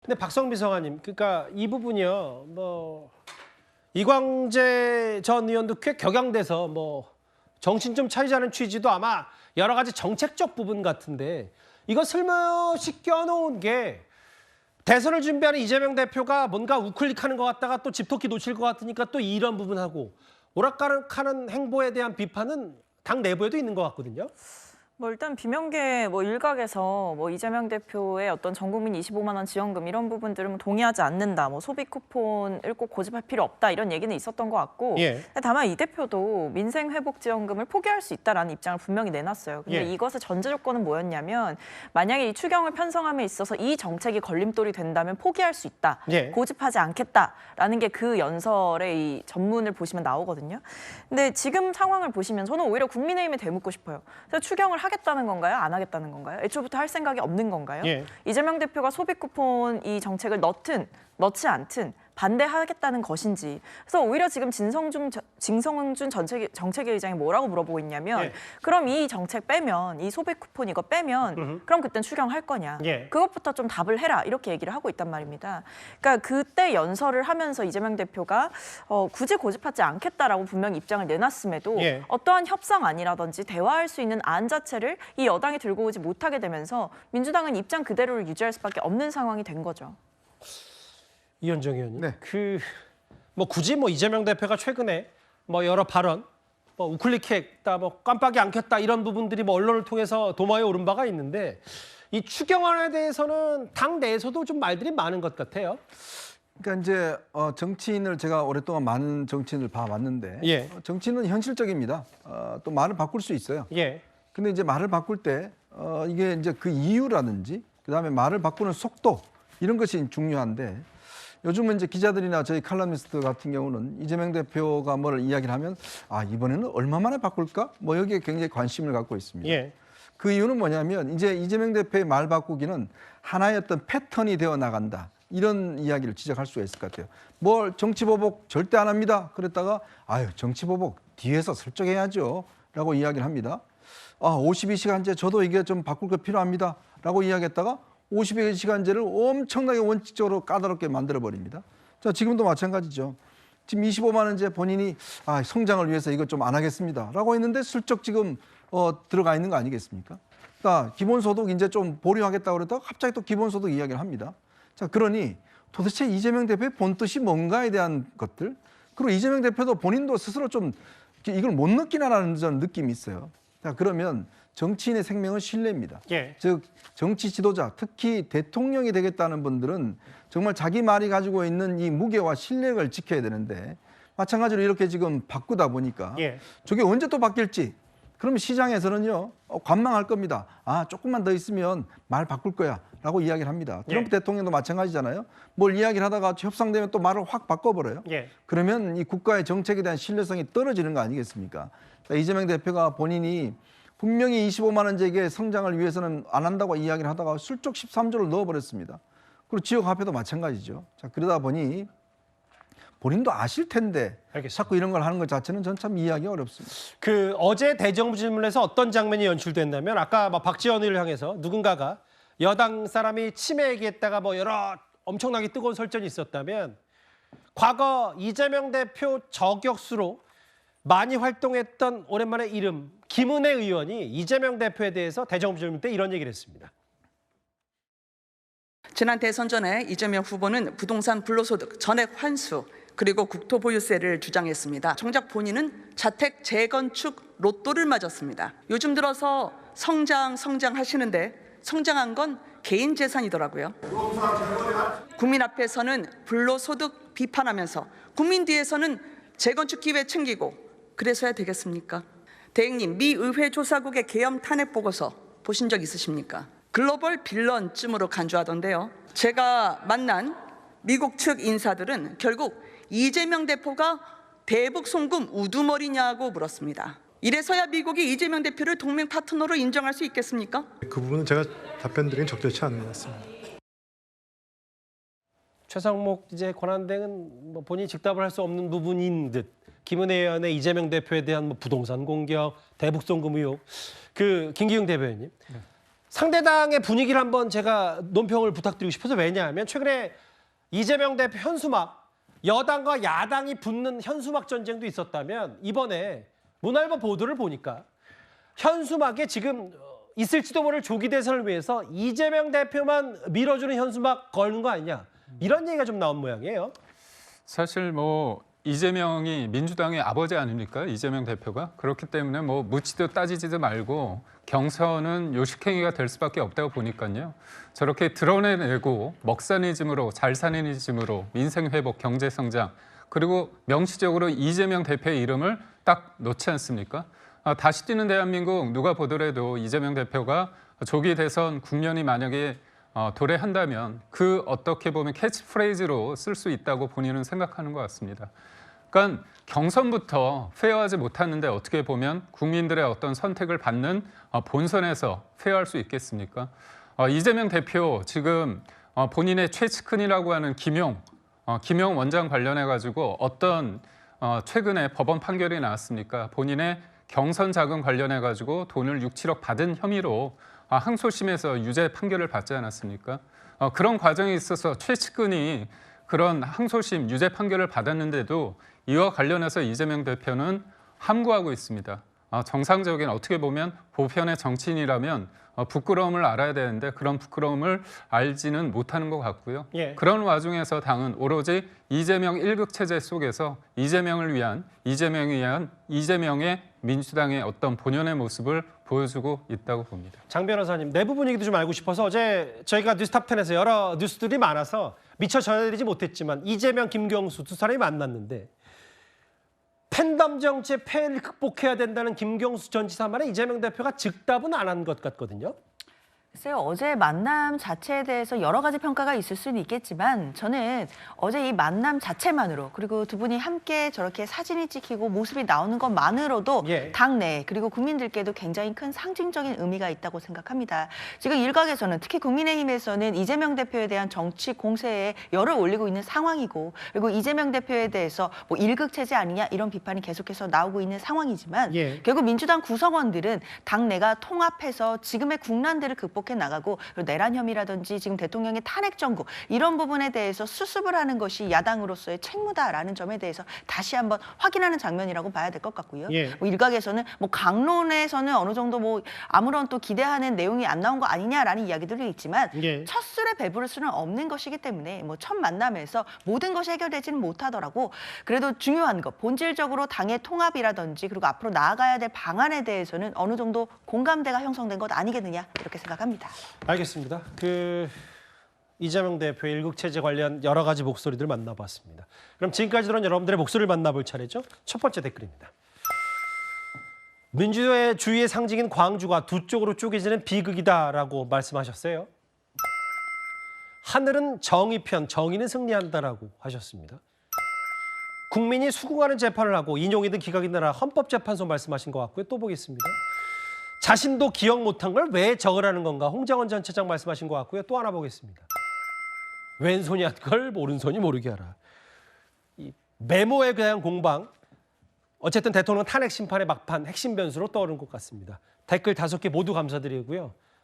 근데 박성미 성아님, 그러니까 이 부분이요. 뭐 이광재 전 의원도 꽤 격양돼서 뭐 정신 좀 차리자는 취지도 아마 여러 가지 정책적 부분 같은데 이거 슬며시 껴놓은 게 대선을 준비하는 이재명 대표가 뭔가 우클릭하는 것 같다가 또 집토끼 놓칠 것 같으니까 또 이런 부분하고 오락가락하는 행보에 대한 비판은 당 내부에도 있는 것 같거든요. 뭐 일단 비명계 일각에서 이재명 대표의 어떤 전 국민 25만 원 지원금 이런 부분들은 동의하지 않는다. 소비 쿠폰을 꼭 고집할 필요 없다. 이런 얘기는 있었던 것 같고. 예. 다만 이 대표도 민생 회복 지원금을 포기할 수 있다라는 입장을 분명히 내놨어요. 근데 예. 이것의 전제 조건은 뭐였냐면 만약에 이 추경을 편성함에 있어서 이 정책이 걸림돌이 된다면 포기할 수 있다. 예. 고집하지 않겠다라는 게 그 연설의 이 전문을 보시면 나오거든요. 근데 지금 상황을 보시면 저는 오히려 국민의힘에 대묻고 싶어요. 그래서 추경을 하겠다는 건가요? 안 하겠다는 건가요? 애초부터 할 생각이 없는 건가요? 예. 이재명 대표가 소비 쿠폰 이 정책을 넣지 않든 반대하겠다는 것인지. 그래서 오히려 지금 진성준 정책위 의장이 뭐라고 물어보고 있냐면 예. 그럼 이 정책 빼면 이 소비 쿠폰 이거 빼면 그럼 그땐 추경할 거냐. 예. 그것부터 좀 답을 해라. 이렇게 얘기를 하고 있단 말입니다. 그러니까 그때 연설을 하면서 이재명 대표가 굳이 고집하지 않겠다라고 분명히 입장을 내놨음에도 예. 어떠한 협상안이라든지 대화할 수 있는 안 자체를 이 여당이 들고 오지 못하게 되면서 민주당은 입장 그대로를 유지할 수밖에 없는 상황이 된 거죠. 이현정 의원님, 네. 굳이 이재명 대표가 최근에 여러 발언, 우클릭했다, 깜빡이 안 켰다 이런 부분들이 언론을 통해서 도마에 오른 바가 있는데 이 추경안에 대해서는 당 내에서도 좀 말들이 많은 것 같아요. 그러니까 이제 정치인을 제가 오랫동안 많은 정치인을 봐왔는데 예. 정치인은 현실적입니다. 또 말을 바꿀 수 있어요. 예, 근데 이제 말을 바꿀 때 이게 이제 그 이유라든지 그다음에 말을 바꾸는 속도 이런 것이 중요한데 요즘은 이제 기자들이나 저희 칼럼니스트 같은 경우는 이재명 대표가 뭘 이야기를 하면 이번에는 얼마 만에 바꿀까? 여기에 굉장히 관심을 갖고 있습니다. 예, 그 이유는 뭐냐면 이제 이재명 대표의 말 바꾸기는 하나의 어떤 패턴이 되어 나간다. 이런 이야기를 지적할 수가 있을 것 같아요. 정치 보복 절대 안 합니다. 그랬다가 정치 보복 뒤에서 슬쩍 해야죠. 라고 이야기를 합니다. 52시간제 저도 이게 좀 바꿀 거 필요합니다. 라고 이야기했다가 52시간제를 엄청나게 원칙적으로 까다롭게 만들어버립니다. 자, 지금도 마찬가지죠. 지금 25만 원제 본인이 성장을 위해서 이거 좀 안 하겠습니다. 라고 했는데 슬쩍 지금 들어가 있는 거 아니겠습니까? 그러니까 기본소득 이제 좀 보류하겠다고 그러다가 갑자기 또 기본소득 이야기를 합니다. 자, 그러니 도대체 이재명 대표의 본뜻이 뭔가에 대한 것들 그리고 이재명 대표도 본인도 스스로 좀 이걸 못 느끼나라는 저는 느낌이 있어요. 자, 그러면 정치인의 생명은 신뢰입니다. 예. 즉 정치 지도자, 특히 대통령이 되겠다는 분들은 정말 자기 말이 가지고 있는 이 무게와 신뢰를 지켜야 되는데 마찬가지로 이렇게 지금 바꾸다 보니까 예. 저게 언제 또 바뀔지 그러면 시장에서는요 관망할 겁니다. 조금만 더 있으면 말 바꿀 거야 라고 이야기를 합니다. 트럼프 대통령도 마찬가지잖아요. 뭘 이야기를 하다가 협상되면 또 말을 확 바꿔버려요. 예. 그러면 이 국가의 정책에 대한 신뢰성이 떨어지는 거 아니겠습니까? 그러니까 이재명 대표가 본인이 분명히 25만 원제의 성장을 위해서는 안 한다고 이야기를 하다가 슬쩍 13조를 넣어버렸습니다. 그리고 지역 화폐도 마찬가지죠. 자, 그러다 보니 본인도 아실 텐데 알겠습니다. 자꾸 이런 걸 하는 것 자체는 전 참 이해하기 어렵습니다. 어제 대정부 질문에서 어떤 장면이 연출됐냐면 아까 박지원 의원을 향해서 누군가가 여당 사람이 치매 얘기했다가 여러 엄청나게 뜨거운 설전이 있었다면 과거 이재명 대표 저격수로 많이 활동했던 오랜만에 이름 김은혜 의원이 이재명 대표에 대해서 대정부 질문 때 이런 얘기를 했습니다. 지난 대선 전에 이재명 후보는 부동산 불로소득 전액 환수 그리고 국토보유세를 주장했습니다. 정작 본인은 자택 재건축 로또를 맞았습니다. 요즘 들어서 성장하시는데 성장한 건 개인 재산이더라고요. 국민 앞에서는 불로소득 비판하면서 국민 뒤에서는 재건축 기회 챙기고 그래서야 되겠습니까? 대행님, 미 의회 조사국의 계엄 탄핵 보고서 보신 적 있으십니까? 글로벌 빌런쯤으로 간주하던데요. 제가 만난 미국 측 인사들은 결국 이재명 대표가 대북 송금 우두머리냐고 물었습니다. 이래서야 미국이 이재명 대표를 동맹 파트너로 인정할 수 있겠습니까? 그 부분은 제가 답변드리긴 적절치 않은 것 같습니다. 최상목 권한대행은 본인이 즉답을 할 수 없는 부분인 듯 김은혜 의원의 이재명 대표에 대한 부동산 공격, 대북 송금 의혹. 김기웅 대변인. 상대당의 분위기를 한번 제가 논평을 부탁드리고 싶어서 왜냐하면 최근에 이재명 대표 현수막, 여당과 야당이 붙는 현수막 전쟁도 있었다면 이번에 문화일보 보도를 보니까 현수막에 지금 있을지도 모를 조기 대선을 위해서 이재명 대표만 밀어주는 현수막 걸는 거 아니냐 이런 얘기가 좀 나온 모양이에요. 사실 뭐 이재명이 민주당의 아버지 아닙니까? 이재명 대표가. 그렇기 때문에 뭐 묻지도 따지지도 말고 경선은 요식행위가 될 수밖에 없다고 보니까요. 저렇게 드러내고 먹사니즘으로 잘사니즘으로 민생회복, 경제성장 그리고 명시적으로 이재명 대표의 이름을 딱 놓지 않습니까? 다시 뛰는 대한민국 누가 보더라도 이재명 대표가 조기 대선 국면이 만약에 도래한다면 그 어떻게 보면 캐치프레이즈로 쓸 수 있다고 본인은 생각하는 것 같습니다. 그러니까 경선부터 페어하지 못하는데 어떻게 보면 국민들의 어떤 선택을 받는 본선에서 페어할 수 있겠습니까? 이재명 대표 지금 본인의 최측근이라고 하는 김용 원장 관련해 가지고 어떤 최근에 법원 판결이 나왔습니까? 본인의 경선 자금 관련해 가지고 돈을 6, 7억 받은 혐의로 항소심에서 유죄 판결을 받지 않았습니까? 그런 과정에 있어서 최측근이 그런 항소심 유죄 판결을 받았는데도 이와 관련해서 이재명 대표는 함구하고 있습니다. 정상적인 어떻게 보면 보편의 정치인이라면 부끄러움을 알아야 되는데 그런 부끄러움을 알지는 못하는 것 같고요. 예. 그런 와중에서 당은 오로지 이재명 1급 체제 속에서 이재명을 위한 이재명의 민주당의 어떤 본연의 모습을 보여주고 있다고 봅니다. 장 변호사님, 내부 분위기도 좀 알고 싶어서 어제 저희가 뉴스탑10에서 여러 뉴스들이 많아서 미처 전해드리지 못했지만 이재명, 김경수 두 사람이 만났는데 팬덤 정치의 폐해를 극복해야 된다는 김경수 전 지사 말에 이재명 대표가 즉답은 안 한 것 같거든요. 글쎄요, 어제 만남 자체에 대해서 여러 가지 평가가 있을 수는 있겠지만 저는 어제 이 만남 자체만으로 그리고 두 분이 함께 저렇게 사진이 찍히고 모습이 나오는 것만으로도 예. 당내 그리고 국민들께도 굉장히 큰 상징적인 의미가 있다고 생각합니다. 지금 일각에서는 특히 국민의힘에서는 이재명 대표에 대한 정치 공세에 열을 올리고 있는 상황이고 그리고 이재명 대표에 대해서 뭐 일극 체제 아니냐 이런 비판이 계속해서 나오고 있는 상황이지만 예. 결국 민주당 구성원들은 당내가 통합해서 지금의 국난들을 극복해 나가고 내란 혐의라든지 지금 대통령의 탄핵 정국 이런 부분에 대해서 수습을 하는 것이 야당으로서의 책무다라는 점에 대해서 다시 한번 확인하는 장면이라고 봐야 될 것 같고요. 예. 뭐 일각에서는 뭐 강론에서는 어느 정도 뭐 아무런 또 기대하는 내용이 안 나온 거 아니냐라는 이야기들이 있지만 예. 첫 술에 배부를 수는 없는 것이기 때문에 뭐 첫 만남에서 모든 것이 해결되지는 못하더라고 그래도 중요한 것 본질적으로 당의 통합이라든지 그리고 앞으로 나아가야 될 방안에 대해서는 어느 정도 공감대가 형성된 것 아니겠느냐 이렇게 생각합니다. 알겠습니다. 이재명 대표의 일국 체제 관련 여러 가지 목소리들 만나봤습니다. 그럼 지금까지 들은 여러분들의 목소리를 만나볼 차례죠. 첫 번째 댓글입니다. 민주의 주위의 상징인 광주가 두 쪽으로 쪼개지는 비극이다라고 말씀하셨어요. 하늘은 정의 편, 정의는 승리한다라고 하셨습니다. 국민이 수긍하는 재판을 하고 인용이든 기각이든 하라 헌법재판소 말씀하신 것 같고요. 또 보겠습니다. 자신도 기억 못한 걸 왜 적으라는 건가 홍장원 전 차장 말씀하신 것 같고요. 또 하나 보겠습니다. 왼손이 한 걸 오른손이 모르게 하라. 이 메모에 대한 공방. 어쨌든 대통령 탄핵 심판의 막판 핵심 변수로 떠오른 것 같습니다. 댓글 5개 모두 감사드리고요.